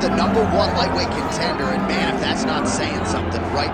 the #1 lightweight contender, and man, if that's not saying something, right?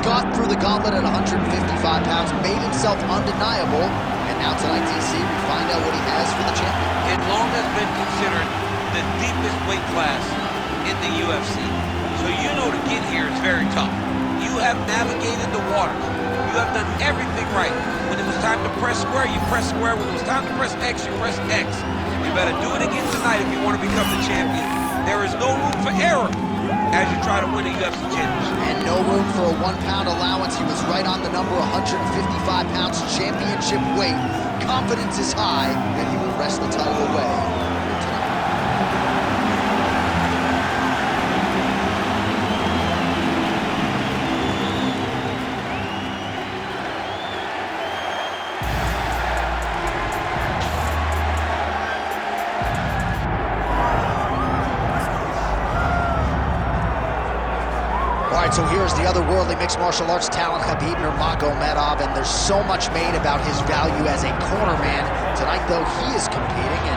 Got through the gauntlet at 155 pounds, made himself undeniable, and now tonight, DC, we find out what he has for the champion. It long has been considered the deepest weight class in the UFC. So you know to get here is very tough. You have navigated the waters. You have done everything right. When it was time to press square, you press square. When it was time to press X, you press X. You better do it again tonight if you want to become the champion. There is no room for error as you try to win a UFC championship. And no room for a 1 pound allowance. He was right on the number, 155 pounds, championship weight. Confidence is high that he will wrest the title away tonight. So here's the otherworldly mixed martial arts talent, Khabib Nurmagomedov, and there's so much made about his value as a cornerman. Tonight, though, he is competing and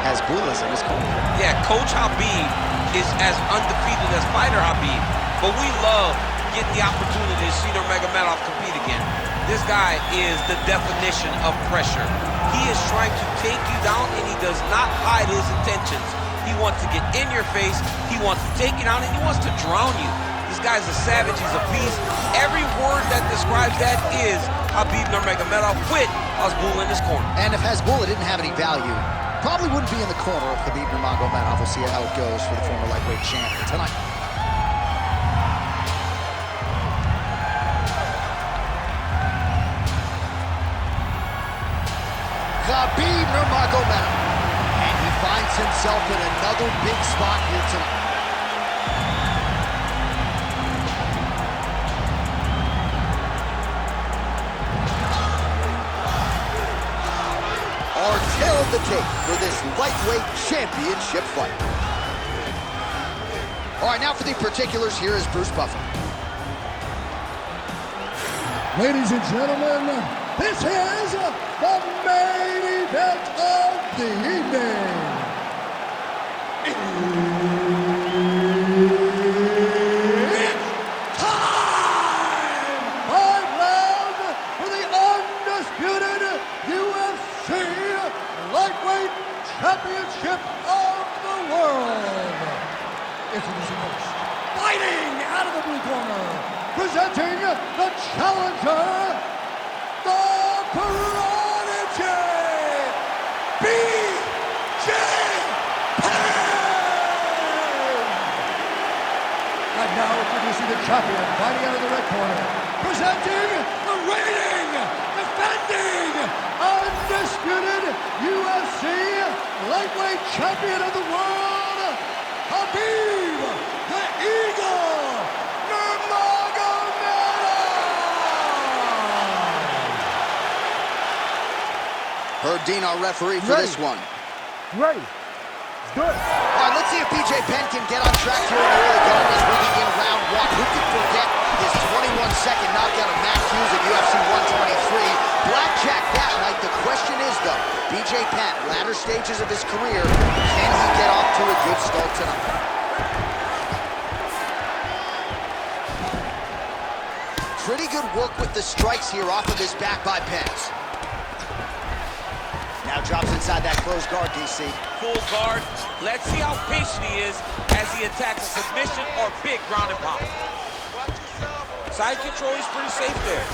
has Bulas in his corner. Yeah, Coach Khabib is as undefeated as fighter Khabib, but we love getting the opportunity to see Nurmagomedov compete again. This guy is the definition of pressure. He is trying to take you down, and he does not hide his intentions. He wants to get in your face, he wants to take you down, and he wants to drown you. This guy's a savage, he's a beast. Every word that describes that is Khabib Nurmagomedov with Hasbulla in his corner. And if Hasbulla didn't have any value, probably wouldn't be in the corner of Khabib Nurmagomedov. We'll see how it goes for the former lightweight champion tonight. Khabib Nurmagomedov. And he finds himself in another big spot here tonight. Our tail of the tape for this lightweight championship fight. All right, now for the particulars, here is Bruce Buffer. Ladies and gentlemen, this is the main event of the evening. It's time! 5 rounds for the undisputed UFC Lightweight Championship of the World. Introducing first, fighting out of the blue corner, presenting the challenger, the Prodigy, B.J. Penn! And now introducing the champion, fighting out of the red corner, presenting the reigning, defending, undisputed UFC lightweight champion of the world, Khabib, the Eagle, Nurmagomedov! Herb Dean, our referee for this one. Ready. Good. All right, let's see if B.J. Penn can get on track here in the early going as we begin round 1. Who can forget his 21-second knockout of Matt Hughes at UFC 123? Blackjack that night. The question is, though, B.J. Penn, latter stages of his career, can he get off to a good start tonight? Pretty good work with the strikes here off of his back by Penn. Now drops inside that closed guard, DC. Full guard. Let's see how patient he is as he attacks a submission or big ground and pound. Side control, he's pretty safe there.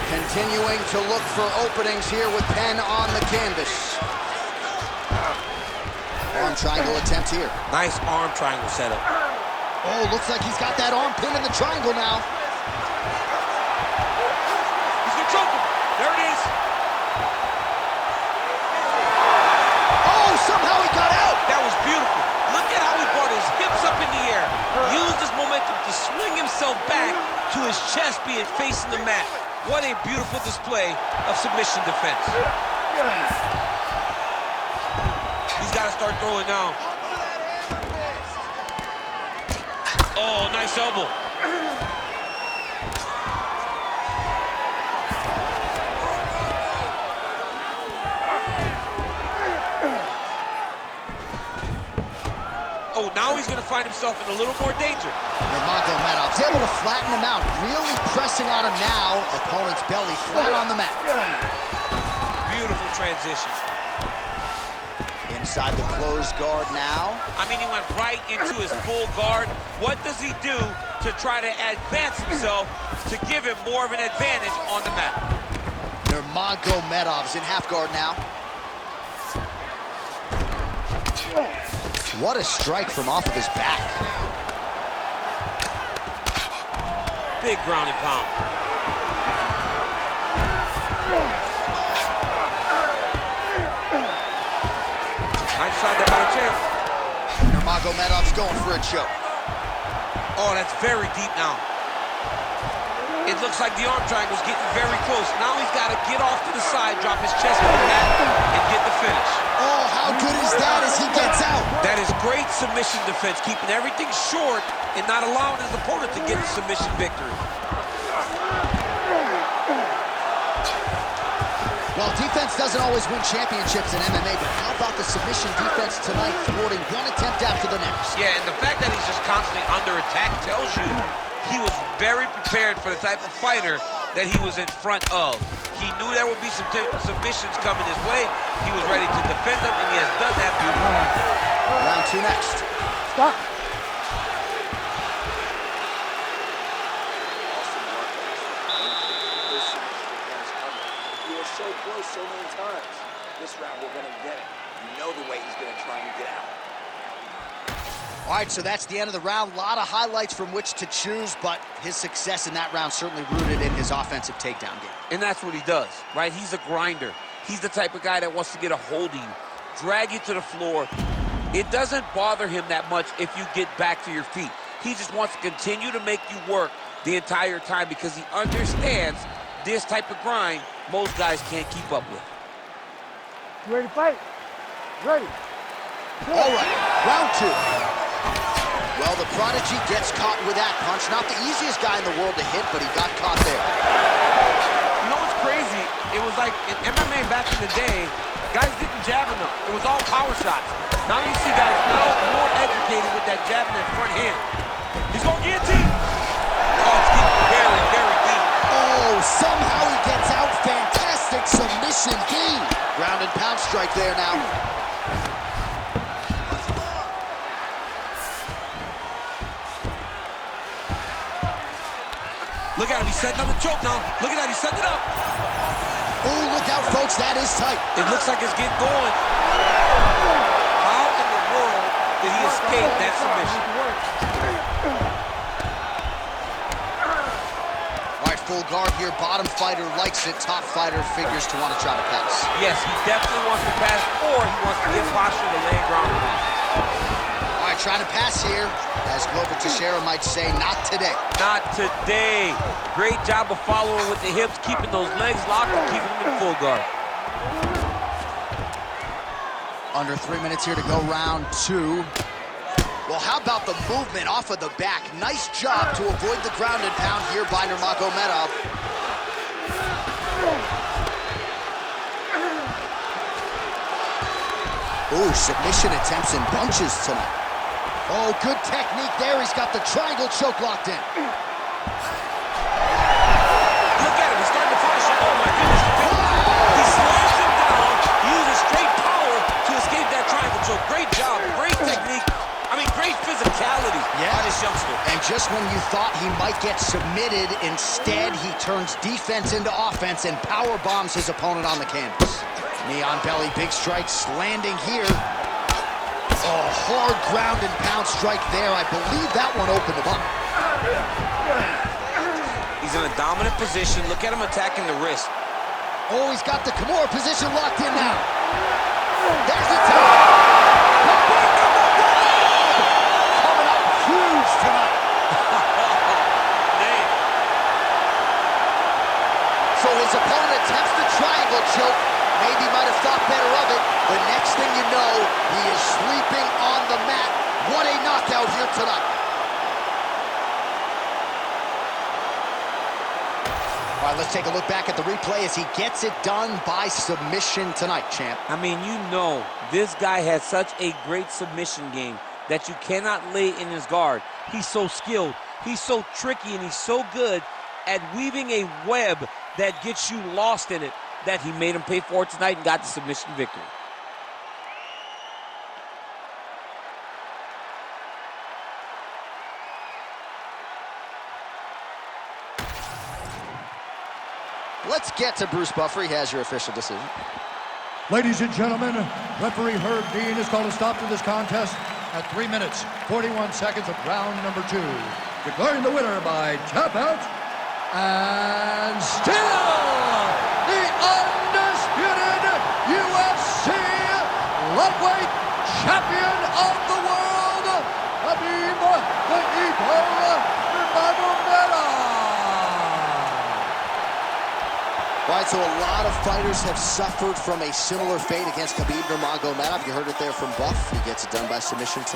Continuing to look for openings here with Penn on the canvas. Arm triangle attempt here. Nice arm triangle setup. Oh, looks like he's got that arm pinned in the triangle now. He's gonna choke him. There it is. Oh, somehow he got out. That was beautiful. Look at how he brought his hips up in the air. Used his momentum to swing himself back to his chest being facing the mat. What a beautiful display of submission defense. He's got to start throwing now. Oh, nice elbow. find himself in a little more danger. Nurmagomedov's able to flatten him out, really pressing on him now. Opponent's belly flat on the mat. Beautiful transition. Inside the closed guard now. I mean, he went right into his full guard. What does he do to try to advance himself to give him more of an advantage on the mat? Nurmagomedov's in half guard now. What a strike from off of his back. Big ground and pound. Nice shot there by the champ. Nurmagomedov's going for a choke. Oh, that's very deep now. It looks like the arm triangle's getting very close. Now he's got to get off to the side, drop his chest on the mat, and get the finish. Oh, how good is that as he gets out? That is great submission defense, keeping everything short and not allowing his opponent to get the submission victory. Well, defense doesn't always win championships in MMA, but how about the submission defense tonight, thwarting one attempt after the next? Yeah, and the fact that he's just constantly under attack tells you he was very prepared for the type of fighter that he was in front of. He knew there would be some submissions coming his way. He was ready to defend them, and he has done that beautifully. Round two next. Stop. You were so close so many times. This round, we're going to get it. You know the way he's going to try and get out. All right, so that's the end of the round. A lot of highlights from which to choose, but his success in that round certainly rooted in his offensive takedown game. And that's what he does, right? He's a grinder. He's the type of guy that wants to get a hold of you, drag you to the floor. It doesn't bother him that much if you get back to your feet. He just wants to continue to make you work the entire time because he understands this type of grind most guys can't keep up with. You ready to fight? Ready. All right, round two. Well, the prodigy gets caught with that punch. Not the easiest guy in the world to hit, but he got caught there. You know what's crazy? It was like in MMA back in the day, guys didn't jab enough. It was all power shots. Now you see guys now more educated with that jab in their front hand. He's going guillotine. Oh, it's getting very, very deep. Oh, somehow he gets out. Fantastic submission D. Ground and pound strike there now. Look at him, he's setting up the choke now. Look at that, he's setting it up. Oh, look out, folks, that is tight. It looks like it's getting going. How in the world did he escape that submission? All right, full guard here. Bottom fighter likes it. Top fighter figures to want to try to pass. Yes, he definitely wants to pass, or he wants to get posture to lay ground and pound. All right, trying to pass here. As Glover Teixeira might say, not today. Not today. Great job of following with the hips, keeping those legs locked and keeping them in full guard. Under 3 minutes here to go, round two. Well, how about the movement off of the back? Nice job to avoid the ground and pound here by Nurmagomedov. Ooh, submission attempts in bunches tonight. Oh, good technique there. He's got the triangle choke locked in. Look at him, he's starting to finish it. Oh my goodness. He slams him down, uses straight power to escape that triangle choke. Great job, great technique. I mean, great physicality by this youngster. And just when you thought he might get submitted, instead he turns defense into offense and power bombs his opponent on the canvas. Knee on belly, big strikes landing here. Oh, hard ground and pound strike there. I believe that one opened him up. He's in a dominant position. Look at him attacking the wrist. Oh, he's got the Kimura position locked in now. There's the tap. Coming up huge tonight. So his opponent attempts the triangle choke. Maybe might have thought better of it. The next thing you know, he is sleeping on the mat. What a knockout here tonight. All right, let's take a look back at the replay as he gets it done by submission tonight, champ. I mean, you know, this guy has such a great submission game. that you cannot lay in his guard. He's so skilled, he's so tricky, and he's so good at weaving a web that gets you lost in it that he made him pay for it tonight and got the submission victory. Let's get to Bruce Buffer. He has your official decision. Ladies and gentlemen, referee Herb Dean has called a stop to this contest at 3 minutes, 41 seconds of round number 2. Declaring the winner by tap out, and still the undisputed UFC lightweight champion of the world, Khabib the Eagle Nurmagomedov. All right, so a lot of fighters have suffered from a similar fate against Khabib Nurmagomedov. You heard it there from Buff. He gets it done by submission tonight.